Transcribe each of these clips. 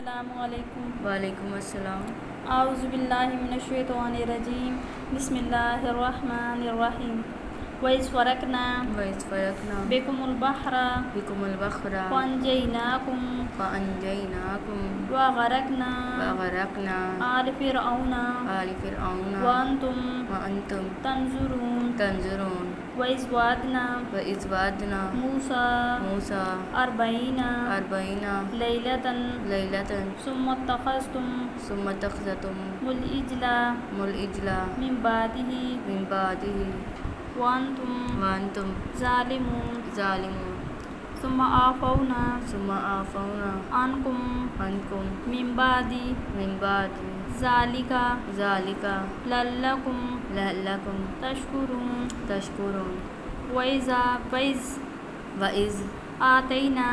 السلام علیکم۔ وعلیکم السلام۔ اعوذ باللہ من الشیطان الرجیم، بسم اللہ الرحمن الرحیم۔ وَإِذْ فَرَقْنَا بِكُمُ الْبَحْرَ فَأَنْجَيْنَاكُمْ وَأَغْرَقْنَا آلَ فِرْعَوْنَ وَأَنْتُمْ تَنْظُرُونَ۔ وَإِذْ وَعَدْنَا مُوسَىٰ 40 لَيْلَةً ثُمَّ اتَّخَذْتُمُ الْعِجْلَ مِنْ بَعْدِهِ وَأَنْتُمْ ظَالِمُونَ۔ ثُمَّ عَفَوْنَا عَنْكُمْ مِنْ بَعْدِ ذَلِكَ لَعَلَّكُمْ تَشْكُرُونَ۔ وَإِذْ آتَيْنَا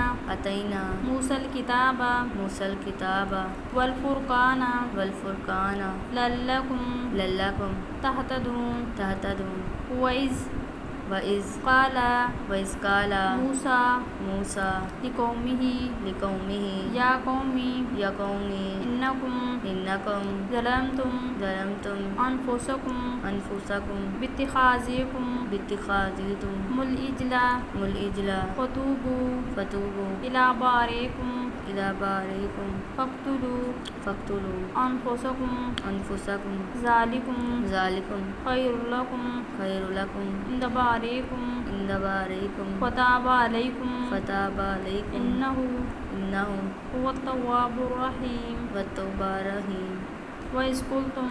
مُوسَى الْكِتَابَ وَالْفُرْقَانَ لَعَلَّكُمْ تَهْتَدُونَ۔ وَإِذْ قَالَ مُوسَىٰ لِقَوْمِهِ يَا قَوْمِ إِنَّكُمْ ظَلَمْتُمْ أَنفُسَكُمْ بِاتِّخَاذِكُمُ الْعِجْلَ فَتُوبُوا إِلَىٰ بَارِئِكُمْ فَاقْتُلُوا أَنفُسَكُمْ ذَٰلِكُمْ خَيْرٌ لَكُمْ عِندَ بَارِئِكُمْ فَتَابَ عَلَيْكُمْ إِنَّهُ هُوَ التَّوَّابُ الرَّحِيمُ۔ وَإِذْ قُلْتُمْ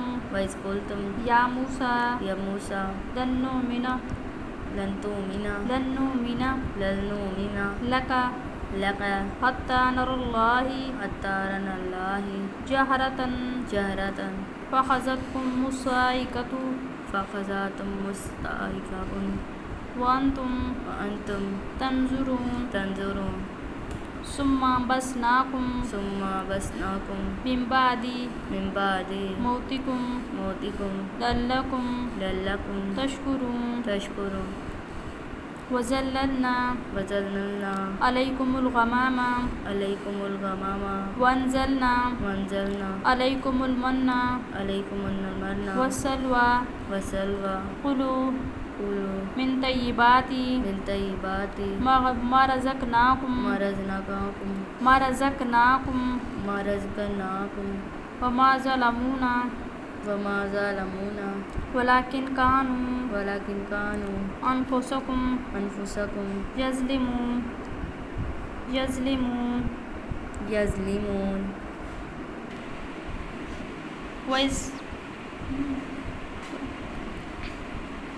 يَا مُوسَىٰ لَن نُّؤْمِنَ لَكَ حَتَّىٰ نَرَى اللَّهَ جَهْرَةً فَأَخَذَتْكُمُ الصَّاعِقَةُ وَأَنْتُمْ تَنْظُرُونَ۔ ثُمَّ بَعَثْنَاكُم مِّن بَعْدِ مَوْتِكُمْ لَعَلَّكُمْ تَشْكُرُونَ۔ وَظَلَّلْنَا عَلَيْكُمُ الْغَمَامَ وَأَنزَلْنَا عَلَيْكُمُ الْمَنَّ وَالسَّلْوَىٰ كُلُوا مِن طَيِّبَاتِ مَا رَزَقْنَاكُمْ وَمَا ظَلَمُونَا وَلَٰكِن كَانُوا أَنفُسَهُمْ يَظْلِمُونَ۔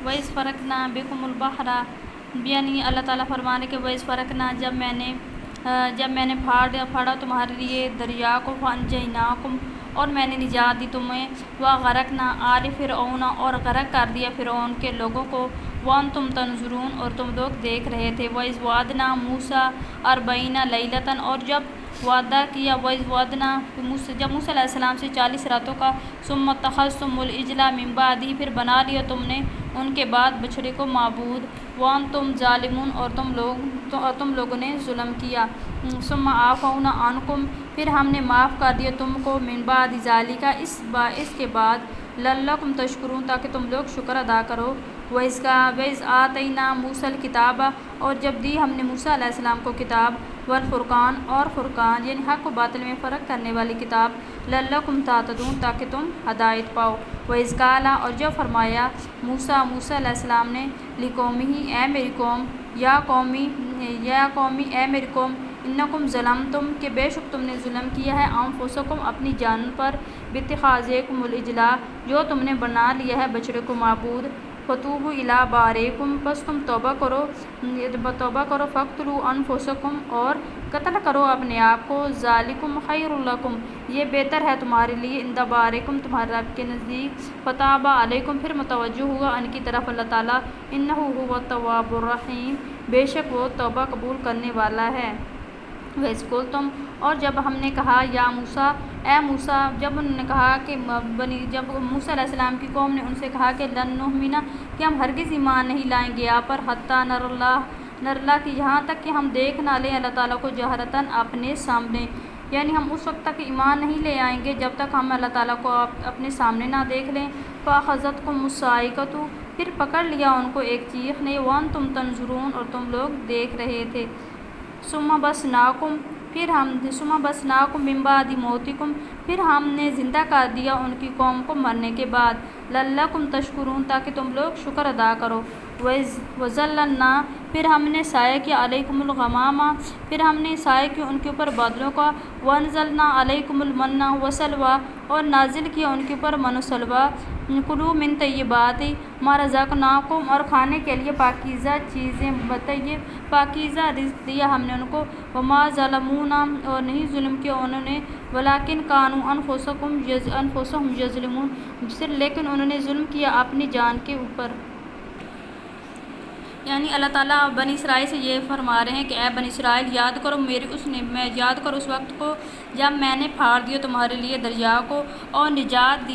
وَإِذْ فَرَقْنَا بِكُمُ الْبَحْرَ، یعنی اللہ تعالیٰ فرمانے کے وَإِذْ فَرَقْنَا، جب میں نے پھاڑا تمہارے لیے دریا کو، فَأَنْجَيْنَاكُمْ، اور میں نے نجات دی تمہیں، وَأَغْرَقْنَا آلَ فِرْعَوْنَ، اور غرق کر دیا فرعون کے لوگوں کو، وَأَنْتُمْ تَنْظُرُونَ، اور تم لوگ دیکھ رہے تھے۔ وَإِذْ وَعَدْنَا مُوسَىٰ 40 لَيْلَةً، اور جب وعدہ کیا وَإِذْ وَعَدْنَا جب موسیٰ علیہ السلام سے 40 راتوں کا، ثُمَّ اتَّخَذْتُمُ الْعِجْلَ مِن بَعْدِهِ، پھر بنا لیا تم نے ان کے بعد بچھڑے کو معبود، وَأَنْتُمْ ظَالِمُونَ، اور تم لوگوں نے ظلم کیا، ثُمَّ عَفَوْنَا عَنْكُمْ، پھر ہم نے معاف کر دیا تم کو، مِن بَعْدِ ذَلِكَ، اس کے بعد، لَعَلَّكُمْ تَشْكُرُونَ، تاکہ تم لوگ شکر ادا کرو۔ وَإِذْ آتَيْنَا مُوسَى الْكِتَابَ، اور جب دی ہم نے موسیٰ علیہ السلام کو کتاب، والفرقان، اور فرقان یعنی حق و باطل میں فرق کرنے والی کتاب، لَعَلَّكُمْ تَهْتَدُونَ، تاکہ تم ہدایت پاؤ۔ وَإِذْ قَالَ، اور جب فرمایا موسیٰ علیہ السلام نے، لِقَوْمِهِ، اے میری قوم، یا قومی اے میری قوم، انکم ظلمتم، کہ بے شک تم نے ظلم کیا ہے، انفسکم، اپنی جان پر، باتخاذکم العجل، جو تم نے بنا لیا ہے بچڑے کو معبود، فتوبوا الی بارئکم، پس تم توبہ کرو، فاقتلوا انفسکم، اور قتل کرو اپنے آپ کو، ذالکم خیر لکم، یہ بہتر ہے تمہارے لیے، عند بارئکم، تمہارے رب کے نزدیک، فتاب علیکم، پھر متوجہ ہوا ان کی طرف اللہ تعالیٰ، انہ هو التواب الرحیم، بے شک وہ توبہ قبول کرنے والا ہے۔ وَإِذْ قُلْتُمْ، اور جب ہم نے کہا، یا موسیٰ، اے موسیٰ، جب انہوں نے کہا کہ جب موسیٰ علیہ السلام کی قوم نے ان سے کہا کہ لن نؤمن، کہ ہم ہرگز ایمان نہیں لائیں گے آپ پر، حتیٰ نر اللہ کی، یہاں تک کہ ہم دیکھ نہ لیں اللہ تعالیٰ کو جہرتاً اپنے سامنے، یعنی ہم اس وقت تک ایمان نہیں لے آئیں گے جب تک ہم اللہ تعالیٰ کو اپنے سامنے نہ دیکھ لیں۔ فَأَخَذَتْكُمُ الصَّاعِقَةُ پھر پکڑ لیا ان کو ایک چیخ نے، وَأَنْتُمْ تَنظُرُونَ اور تم لوگ دیکھ رہے تھے۔ ثُمَّ بَعَثْنَاكُمْ مِن بَعْدِ مَوْتِكُمْ پھر ہم نے زندہ کر دیا ان کی قوم کو مرنے کے بعد، لَعَلَّكُمْ تَشْكُرُونَ تاکہ تم لوگ شکر ادا کرو۔ وَظَلَّلْنَا پھر ہم نے سایہ کیا عَلَيْكُمُ الْغَمَامَ پھر ہم نے سایہ کیا ان کے اوپر بادلوں کا، وَأَنزَلْنَا عَلَيْكُمُ الْمَنَّ وَالسَّلْوَىٰ اور نازل کیا ان کے اوپر من و سلویٰ، کُلُوا مِن طَیِّبَاتِ مَا رَزَقْنَاکُم اور کھانے کے لیے پاکیزہ چیزیں، پاکیزہ رزق دیا ہم نے ان کو، وَمَا ظَلَمُونَا اور نہیں ظلم کیا انہوں نے، وَلَٰكِن كَانُوا أَنفُسَهُمْ يَظْلِمُونَ لیکن انہوں نے ظلم کیا اپنی جان کے اوپر۔ یعنی اللہ تعالیٰ بنی اسرائیل سے یہ فرما رہے ہیں کہ اے بنی اسرائیل یاد کرو یاد کرو اس وقت کو جب میں نے پھاڑ دیا تمہارے لیے دریا کو اور نجات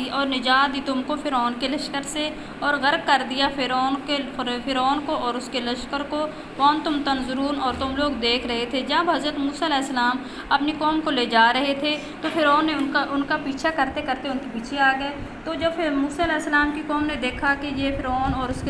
دی تم کو فرعون کے لشکر سے اور غرق کر دیا فرعون کو اور اس کے لشکر کو، وَأَنْتُمْ تَنظُرُونَ اور تم لوگ دیکھ رہے تھے۔ جب حضرت موسیٰ علیہ السلام اپنی قوم کو لے جا رہے تھے تو فرعون نے ان کا پیچھا کرتے کرتے ان کے پیچھے آ گئے۔ تو جب موسیٰ علیہ السلام کی قوم نے دیکھا کہ یہ فرعون اور اس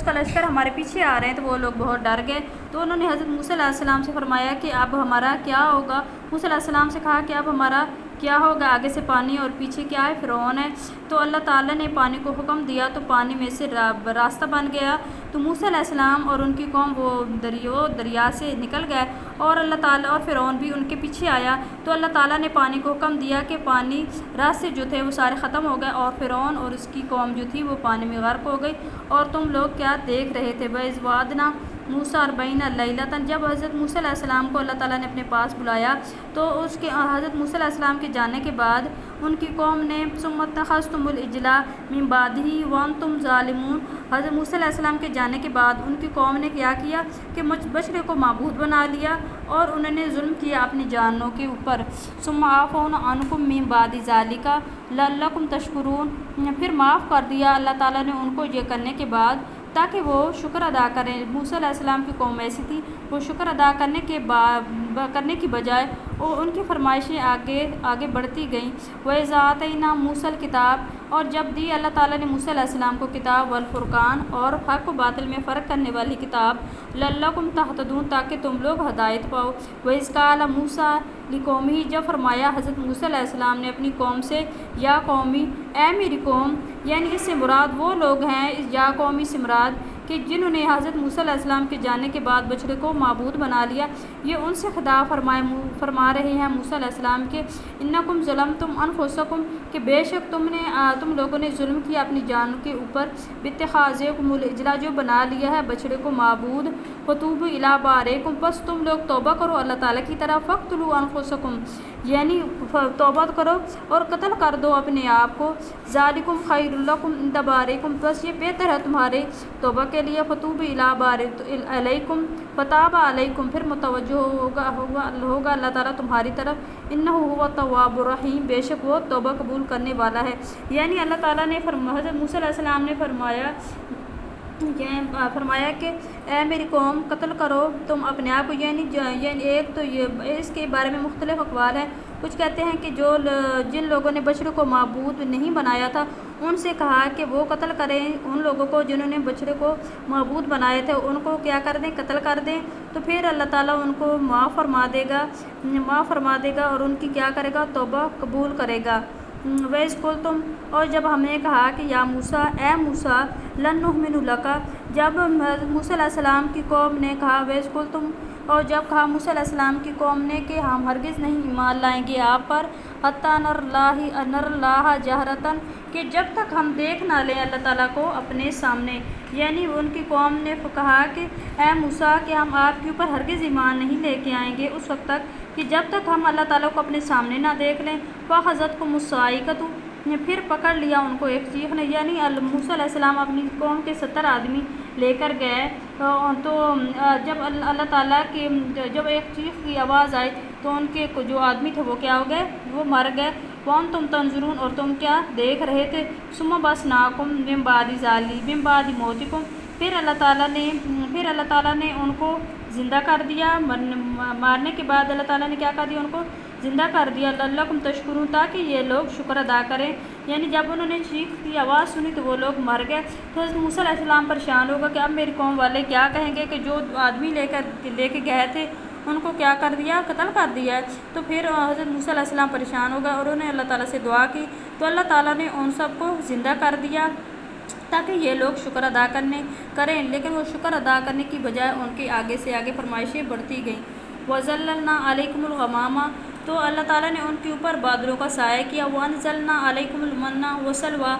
کا لشکر ہمارے پیچھے آ رہے ہیں تو وہ لوگ بہت ڈر گئے۔ تو انہوں نے حضرت موسیٰ علیہ السلام سے فرمایا کہ اب ہمارا کیا ہوگا؟ موسیٰ علیہ السلام سے کہا کہ اب ہمارا کیا ہوگا؟ آگے سے پانی اور پیچھے کیا ہے؟ فرعون ہے۔ تو اللہ تعالیٰ نے پانی کو حکم دیا تو پانی میں سے راستہ بن گیا، تو موسیٰ علیہ السلام اور ان کی قوم وہ دریا سے نکل گئے اور اللہ تعالیٰ اور فرعون بھی ان کے پیچھے آیا۔ تو اللہ تعالیٰ نے پانی کو حکم دیا کہ پانی راستے جو تھے وہ سارے ختم ہو گئے اور فرعون اور اس کی قوم جو تھی وہ پانی میں غرق ہو گئی، اور تم لوگ کیا دیکھ رہے تھے؟ وَإِذْ وَعَدْنَا موسیٰ 40 لیلۃ جب حضرت موسیٰ علیہ السلام کو اللہ تعالیٰ نے اپنے پاس بلایا تو حضرت موسیٰ علیہ السلام کے جانے کے بعد ان کی قوم نے ثُمَّ اتَّخَذْتُمُ الْعِجْلَ مِن بَعْدِهِ وَأَنْتُمْ ظَالِمُونَ حضرت موسیٰ علیہ السلام کے جانے کے بعد ان کی قوم نے کیا کیا کہ بچڑے کو معبود بنا لیا اور انہوں نے ظلم کیا اپنی جانوں کے اوپر۔ ثُمَّ عَفَوْنَا عَنْكُم مِّن بَعْدِ ذَلِكَ لَعَلَّكُمْ تَشْكُرُونَ پھر معاف کر دیا اللہ تعالیٰ نے ان کو یہ کرنے کے بعد تاکہ وہ شکر ادا کریں۔ موسیٰ علیہ السلام کی قوم ایسی تھی، وہ شکر ادا کرنے کی بجائے ان کی فرمائشیں آگے بڑھتی گئیں۔ وَإِذْ آتَيْنَا مُوسَى الْكِتَابَ اور جب دی اللہ تعالیٰ نے موسیٰ علیہ السلام کو کتاب، والفرقان اور حق و باطل میں فرق کرنے والی کتاب، لَعَلَّكُمْ تَهْتَدُونَ تاکہ تم لوگ ہدایت پاؤ۔ وَإِذْ قَالَ مُوسَىٰ لِقَوْمِهِ جب فرمایا حضرت موسیٰ علیہ السلام نے اپنی قوم سے، یا قومی اے میری قوم، یعنی اس سے مراد وہ لوگ ہیں، یا قومی سے مراد کہ جنہوں نے حضرت موسیٰ علیہ السلام کے جانے کے بعد بچڑے کو معبود بنا لیا، یہ ان سے خطاب فرما رہے ہیں موسیٰ علیہ السلام کے، انکم ظلمتم انفسکم کہ بے شک تم لوگوں نے ظلم کیا اپنی جان کے اوپر، باتخاذکم العجل جو بنا لیا ہے بچڑے کو معبود، فتوبوا الی بارئکم پس تم لوگ توبہ کرو اللہ تعالیٰ کی طرف، فاقتلوا انفسکم یعنی توبہ کرو اور قتل کر دو اپنے آپ کو، ذالکم خیر لکم عند بارئکم بس یہ بہتر ہے تمہارے توبہ کے لیے، فتوبوا الی بارئکم فتاب علیکم پھر متوجہ ہوگا اللہ تعالیٰ تمہاری طرف، انہ هو التواب الرحیم بے شک وہ توبہ قبول کرنے والا ہے۔ یعنی اللہ تعالیٰ نے حضرت موسیٰ علیہ السلام نے فرمایا کہ اے میری قوم قتل کرو تم اپنے آپ کو، یعنی ایک تو یہ اس کے بارے میں مختلف اقوال ہیں، کچھ کہتے ہیں کہ جن لوگوں نے بچڑے کو معبود نہیں بنایا تھا ان سے کہا کہ وہ قتل کریں ان لوگوں کو جنہوں نے بچڑے کو معبود بنائے تھے، ان کو کیا کر دیں؟ قتل کر دیں، تو پھر اللہ تعالیٰ ان کو معاف فرما دے گا اور ان کی کیا کرے گا؟ توبہ قبول کرے گا۔ وَإِذْ قُلْتُمْ اور جب ہم نے کہا کہ یا موسیٰ اے موسیٰ لن نؤمن لک جب موسیٰ علیہ السلام کی قوم نے کہا، وَإِذْ قُلْتُمْ اور جب کہا موسیٰ علیہ السلام کی قوم نے کہ ہم ہرگز نہیں ایمان لائیں گے آپ پر، حتیٰ نر اللہ جہرتاً کہ جب تک ہم دیکھ نہ لیں اللہ تعالیٰ کو اپنے سامنے، یعنی ان کی قوم نے کہا کہ اے موسیٰ کہ ہم آپ کے اوپر ہرگز ایمان نہیں لے کے آئیں گے اس وقت تک کہ جب تک ہم اللہ تعالیٰ کو اپنے سامنے نہ دیکھ لیں۔ فَأَخَذَتْكُمُ الصَّاعِقَةُ پھر پکڑ لیا ان کو ایک چیخ نے، یعنی موسیٰ علیہ السلام اپنی قوم کے 70 آدمی لے کر گئے، تو جب اللہ تعالیٰ کی جب ایک چیخ کی آواز آئی تو ان کے جو آدمی تھے وہ کیا ہو گئے؟ وہ مر گئے۔ وَأَنْتُمْ تَنظُرُونَ اور تم کیا دیکھ رہے تھے؟ ثُمَّ بَعَثْنَاكُم مِّن بَعْدِ مَوْتِكُمْ پھر اللہ تعالیٰ نے ان کو زندہ کر دیا، مارنے کے بعد اللہ تعالیٰ نے کیا کر دیا؟ ان کو زندہ کر دیا لعلکم تشکرون تاکہ یہ لوگ شکر ادا کریں، یعنی جب انہوں نے چیخ کی آواز سنی تو وہ لوگ مر گئے۔ تو حضرت موسیٰ علیہ السلام پریشان ہوگا کہ اب میری قوم والے کیا کہیں گے کہ جو آدمی لے کے گئے تھے ان کو کیا کر دیا، قتل کر دیا ہے۔ تو پھر حضرت موسیٰ علیہ السلام پریشان ہو گئے اور انہوں نے اللہ تعالیٰ سے دعا کی تو اللہ تعالیٰ نے ان سب کو زندہ کر دیا تاکہ یہ لوگ شکر ادا کریں، لیکن وہ شکر ادا کرنے کی بجائے ان کے آگے سے آگے فرمائشیں بڑھتی گئیں۔ وَظَلَّلْنَا عَلَيْكُمُ الْغَمَامَ، تو اللہ تعالیٰ نے ان کے اوپر بادلوں کا سایہ کیا۔ وَأَنزَلْنَا عَلَيْكُمُ الْمَنَّ وَالسَّلْوَىٰ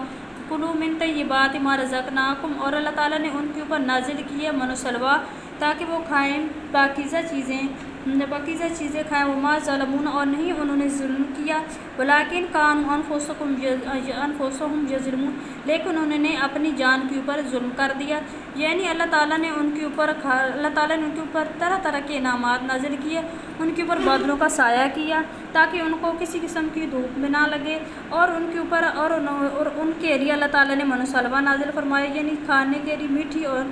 كُلُوا مِن طَيِّبَاتِ مَا رَزَقْنَاكُمْ، اور اللہ تعالیٰ نے ان کے اوپر نازل کیے من و سلویٰ تاکہ وہ کھائیں پاکیزہ چیزیں کھائیں۔ وَمَا ظَلَمُونَا، اور نہیں انہوں نے ظلم کیا، وَلَٰكِن كَانُوا أَنفُسَهُمْ يَظْلِمُونَ، لیکن انہوں نے اپنی جان کے اوپر ظلم کر دیا، یعنی اللہ تعالیٰ نے ان کے اوپر طرح طرح کے انعامات نازل کیے، ان کے اوپر بادلوں کا سایہ کیا تاکہ ان کو کسی قسم کی دھوپ میں نہ لگے، اور ان کے اوپر اور ان کے لیے اللہ تعالیٰ نے من و سلویٰ نازل فرمائے، یعنی کھانے کے لیے میٹھی اور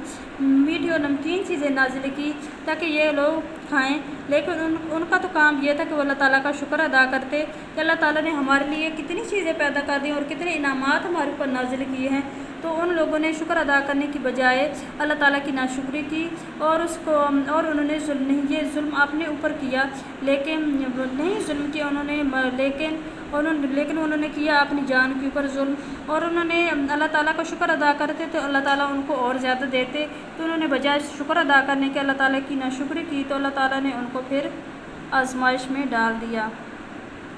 نمکین چیزیں نازل کی تاکہ یہ لوگ کھائیں، لیکن ان کا تو کام یہ تھا کہ وہ اللہ تعالیٰ کا شکر ادا کرتے کہ اللہ تعالیٰ نے ہمارے لیے کتنی چیزیں پیدا کر دی اور کتنے انعامات ہمارے اوپر نازل کیے ہیں۔ تو ان لوگوں نے شکر ادا کرنے کی بجائے اللہ تعالیٰ کی ناشکری کی اور انہوں نے یہ ظلم اپنے اوپر کیا، لیکن نہیں ظلم کیا انہوں نے، لیکن انہوں نے کیا اپنی جان کے اوپر ظلم، اور انہوں نے اللہ تعالیٰ کا شکر ادا کرتے تو اللہ تعالیٰ ان کو اور زیادہ دیتے، تو انہوں نے بجائے شکر ادا کرنے کے اللہ تعالیٰ کی ناشکری کی تو اللہ تعالیٰ نے ان کو پھر آزمائش میں ڈال دیا۔